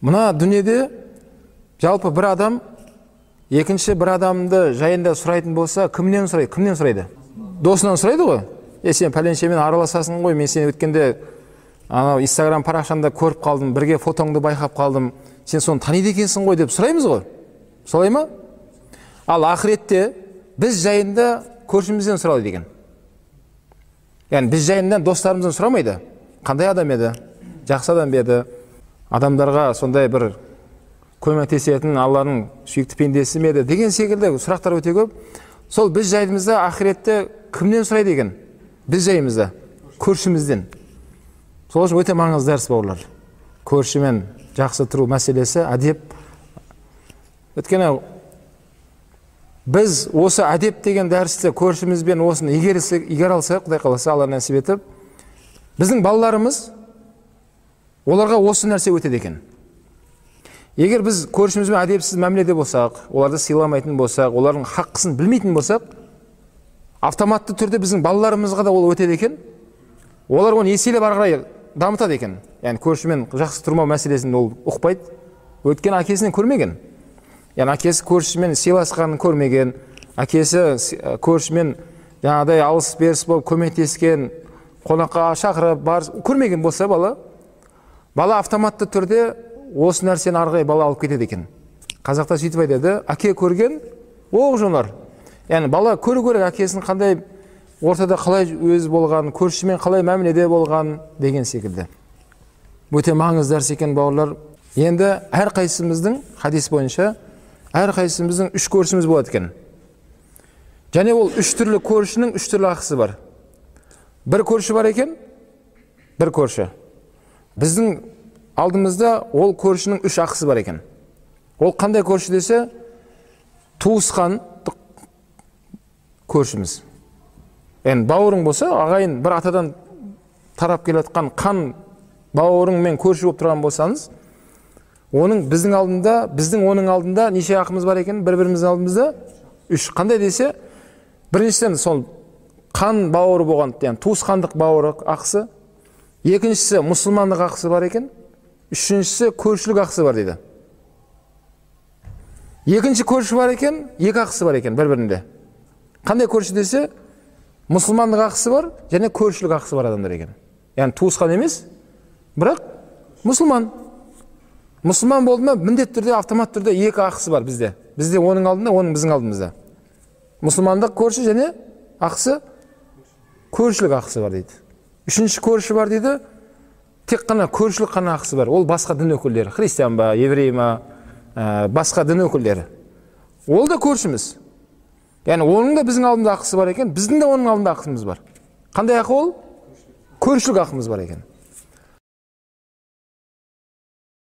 Мына дүниеде жалпы бір адам екінші бір адамды жайында сұрайтын болса, кімнен сұрайды? Кімнен сұрайды? Досынан сұрайды ғой. Сен пәленшемен араласасың ғой, мен сені өткенде анау Instagram парақшаңда көріп қалдым, бірге фотоңды байқап қалдым, сен соны таниды екенсің ғой деп сұраймыз ғой. Солай ма? Ал ақыретте біз жайында көршімізден сұрайды деген. Яғни біз жайында достарымыздан сұрамайды. Қандай адам еді? Жақсы адам еді? Адамдарға сондай бір көмектесетін Алланың сүйікті пендесі ме еді деген секілді сұрақтар өте көп. Сол біз жайымызда ақыретте кімнен сұрайды екен? Біз жайымызда көршімізден. Сол үшін өте маңызды дәріс бауырлар. Көршімен жақсы тұру мәселесі әдеп. Өйткені біз осы әдеп деген дәрісті көршімізбен осыны игере алсақ, Құдай қаласа, Алла нәсіп етіп, біздің балаларымыз оларға осы нәрсе өтеді екен. Егер біз көршімізбен әдепсіз мәміледе болсақ, оларды сыйламайтын болсақ, олардың хаққысын білмейтін болсақ, автоматты түрде біздің балаларымызға да ол өтеді екен. Олар оны еселеп ары қарай дамытады екен. Яғни көршімен жақсы тұрмау мәселесін ол ұқпайды. Өткен әкесінен көрмеген. Яғни әкесі көршімен сыйласқанын көрмеген, әкесі көршімен жаңағыдай алыс беріс болып көмектескен, қонаққа шақырып көрмеген болса бала автоматты түрде осы нәрсені арғай бала алып кетеді екен. Қазақта сөйтіп айтады, әке көрген оқ жонар. Яғни бала көру керек әкесінің қандай ортада қалай өз болған, көршімен қалай мәміледе болған деген секілді. Өте маңызды дәріс екен бауырлар. Енді әр қайсымыздың хадис бойынша әр қайсымыздың 3 көршіміз болады екен. Және ол 3 түрлі көршінің 3 түрлі ақысы бар. Бір көрші бар екен, бір көрші. Біздің алдымызда ол көршінің 3 ақысы бар екен. Ол қандай көрші десе, туысқан көршіміз. Яғни бауырың болса, ағайын бір атадан тарап келатқан қан бауырыңмен көрші болып тұрған болсаңыз, оның біздің алдында, біздің оның алдында неше ақымыз бар екен? Бір-біріміздің алдымызда 3. Қандай десе, біріншіден сол қан бауыры болған, яғни туысқандық бауыры ақысы, екіншісі мұсылмандық ақысы бар екен, үшіншісі көршілік ақысы бар дейді. Екінші көрші бар екен, 2 ақысы бар екен бір-бірінде. Қандай көрші десе, мұсылмандық ақысы бар және көршілік ақысы бар адамдар екен. Яғни туысқан емес, бірақ мұсылман. Мұсылман болды ма, міндетті түрде автомат түрде 2 ақысы бар бізде. Бізде оның алдында, оның біздің алдымызда. Мұсылмандық көрші және ақысы көршілік ақысы бар дейді. Үшінші көрші бар дейді, тек қана көршілік қана ақысы бар. Ол басқа дін өкілдері, христиан ба, еврей ма, басқа дін өкілдері. Ол да көршіміз. Яғни оның да біздің алдымызда ақысы бар екен, біздің де оның алдында ақысымыз бар. Қандай ақы ол? Көршілік ақымыз бар екен.